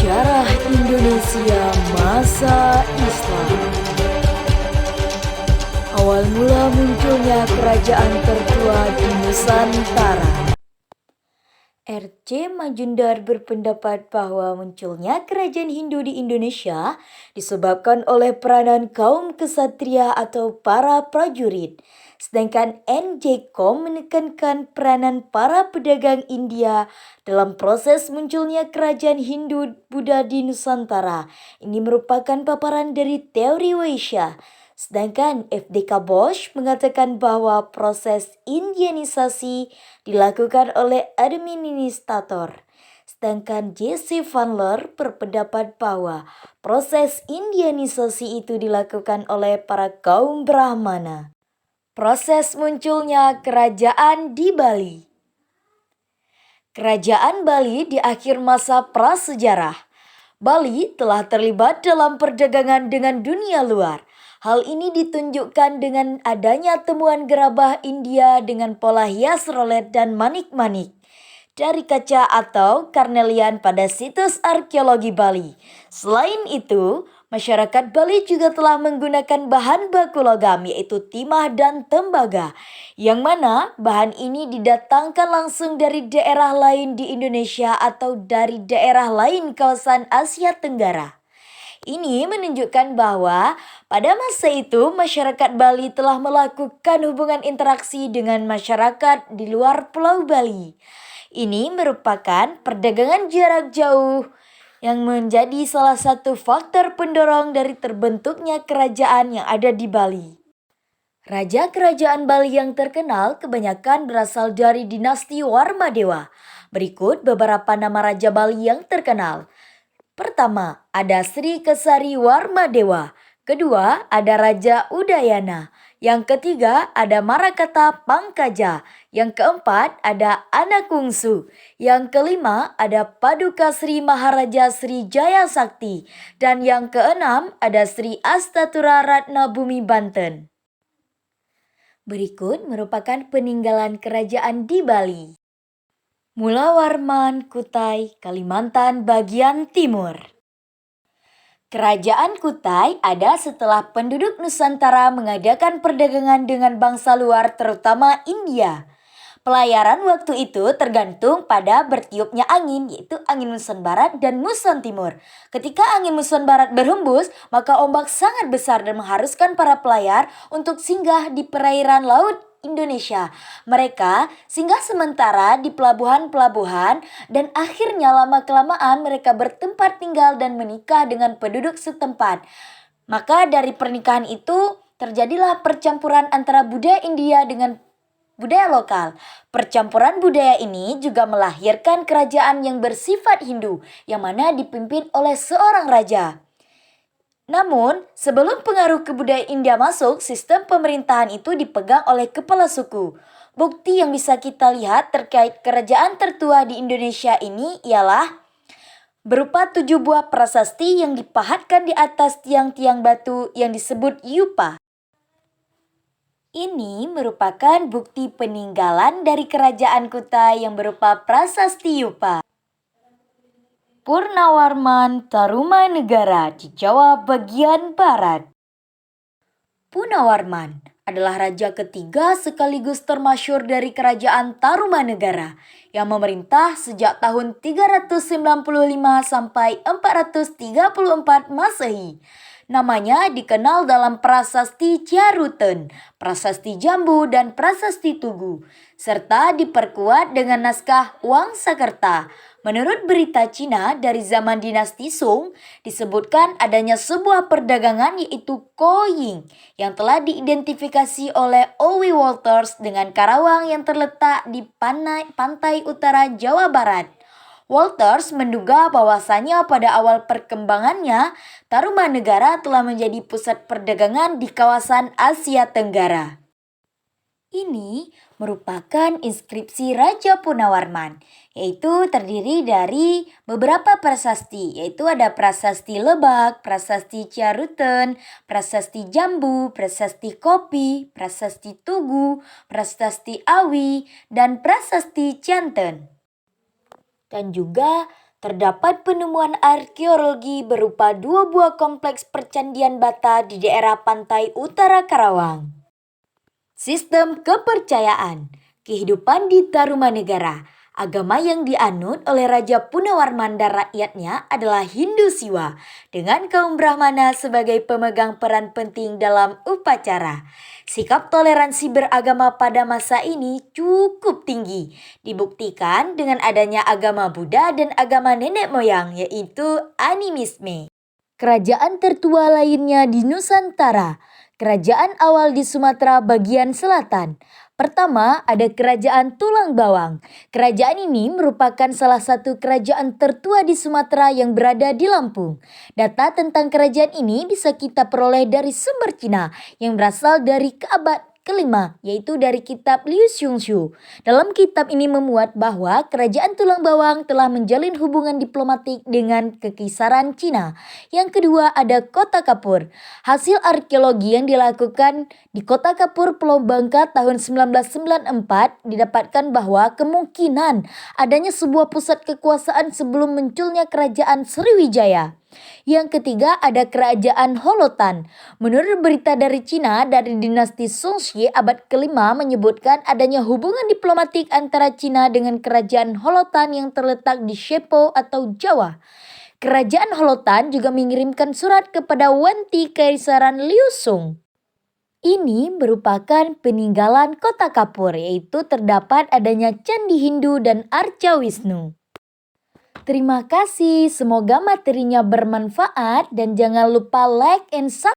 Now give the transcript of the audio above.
Sejarah Indonesia masa Islam. Awal mula munculnya kerajaan tertua di Nusantara. R.C. Majumdar berpendapat bahwa munculnya kerajaan Hindu di Indonesia disebabkan oleh peranan kaum kesatria atau para prajurit. Sedangkan N.J. Kom menekankan peranan para pedagang India dalam proses munculnya kerajaan Hindu-Buddha di Nusantara. Ini merupakan paparan dari teori Waisya. Sedangkan F.D.K. Bosch mengatakan bahwa proses Indianisasi dilakukan oleh administrator. Sedangkan J.C. Vanler berpendapat bahwa proses Indianisasi itu dilakukan oleh para kaum Brahmana. Proses munculnya kerajaan di Bali. Kerajaan Bali di akhir masa prasejarah. Bali telah terlibat dalam perdagangan dengan dunia luar. Hal ini ditunjukkan dengan adanya temuan gerabah India dengan pola hias rolet dan manik-manik dari kaca atau karnelian pada situs arkeologi Bali. Selain itu, masyarakat Bali juga telah menggunakan bahan baku logam yaitu timah dan tembaga, yang mana bahan ini didatangkan langsung dari daerah lain di Indonesia atau dari daerah lain kawasan Asia Tenggara. Ini menunjukkan bahwa pada masa itu masyarakat Bali telah melakukan hubungan interaksi dengan masyarakat di luar Pulau Bali. Ini merupakan perdagangan jarak jauh yang menjadi salah satu faktor pendorong dari terbentuknya kerajaan yang ada di Bali. Raja kerajaan Bali yang terkenal kebanyakan berasal dari dinasti Warmadewa. Berikut beberapa nama Raja Bali yang terkenal. Pertama, ada Sri Kesari Warmadewa. Kedua, ada Raja Udayana. Yang ketiga, ada Marakata Pangkaja. Yang keempat, ada Anakungsu. Yang kelima, ada Paduka Sri Maharaja Sri Jaya Sakti. Dan yang keenam, ada Sri Astatura Ratna Bumi Banten. Berikut merupakan peninggalan kerajaan di Bali. Mula Warman, Kutai, Kalimantan bagian timur. Kerajaan Kutai ada setelah penduduk Nusantara mengadakan perdagangan dengan bangsa luar terutama India. Pelayaran waktu itu tergantung pada bertiupnya angin, yaitu angin muson barat dan muson timur. Ketika angin muson barat berhembus, maka ombak sangat besar dan mengharuskan para pelayar untuk singgah di perairan laut Indonesia. Mereka singgah sementara di pelabuhan-pelabuhan dan akhirnya lama-kelamaan mereka bertempat tinggal dan menikah dengan penduduk setempat. Maka dari pernikahan itu terjadilah percampuran antara budaya India dengan budaya lokal. Percampuran budaya ini juga melahirkan kerajaan yang bersifat Hindu yang mana dipimpin oleh seorang raja. Namun, sebelum pengaruh kebudayaan India masuk, sistem pemerintahan itu dipegang oleh kepala suku. Bukti yang bisa kita lihat terkait kerajaan tertua di Indonesia ini ialah berupa 7 buah prasasti yang dipahatkan di atas tiang-tiang batu yang disebut yupa. Ini merupakan bukti peninggalan dari kerajaan Kutai yang berupa prasasti yupa. Purnawarman Tarumanegara di Jawa bagian barat. Purnawarman adalah raja ketiga sekaligus termasyhur dari kerajaan Tarumanegara yang memerintah sejak tahun 395 sampai 434 Masehi. Namanya dikenal dalam prasasti Ciaruten, prasasti Jambu, dan prasasti Tugu, serta diperkuat dengan naskah Wangsakerta. Menurut berita Cina dari zaman dinasti Song, disebutkan adanya sebuah perdagangan yaitu Koying yang telah diidentifikasi oleh Owi Walters dengan Karawang yang terletak di pantai utara Jawa Barat. Walters menduga bahwasanya pada awal perkembangannya, Tarumanegara telah menjadi pusat perdagangan di kawasan Asia Tenggara. Ini merupakan inskripsi Raja Purnawarman, yaitu terdiri dari beberapa prasasti, yaitu ada prasasti Lebak, prasasti Ciaruten, prasasti Jambu, prasasti Kopi, prasasti Tugu, prasasti Awi, dan prasasti Cianten. Dan juga terdapat penemuan arkeologi berupa dua buah kompleks percandian bata di daerah pantai utara Karawang. Sistem kepercayaan, kehidupan di Tarumanegara. Agama yang dianut oleh Raja Punawarman dan rakyatnya adalah Hindu Siwa, dengan kaum Brahmana sebagai pemegang peran penting dalam upacara. Sikap toleransi beragama pada masa ini cukup tinggi, dibuktikan dengan adanya agama Buddha dan agama nenek moyang, yaitu animisme. Kerajaan tertua lainnya di Nusantara. Kerajaan awal di Sumatera bagian selatan. Pertama, ada Kerajaan Tulang Bawang. Kerajaan ini merupakan salah satu kerajaan tertua di Sumatera yang berada di Lampung. Data tentang kerajaan ini bisa kita peroleh dari sumber Cina yang berasal dari keabad kelima, yaitu dari kitab Liu Xiongxiu. Dalam kitab ini memuat bahwa Kerajaan Tulang Bawang telah menjalin hubungan diplomatik dengan Kekaisaran Cina. Yang kedua ada Kota Kapur. Hasil arkeologi yang dilakukan di Kota Kapur Pulau Bangka tahun 1994 didapatkan bahwa kemungkinan adanya sebuah pusat kekuasaan sebelum munculnya Kerajaan Sriwijaya. Yang ketiga ada Kerajaan Holotan. Menurut berita dari Cina dari dinasti Songxi abad kelima menyebutkan adanya hubungan diplomatik antara Cina dengan Kerajaan Holotan yang terletak di Shepo atau Jawa. Kerajaan Holotan juga mengirimkan surat kepada Wenti Kaisaran Liusung. Ini merupakan peninggalan Kota Kapur, yaitu terdapat adanya Candi Hindu dan Arca Wisnu. Terima kasih, semoga materinya bermanfaat dan jangan lupa like and subscribe.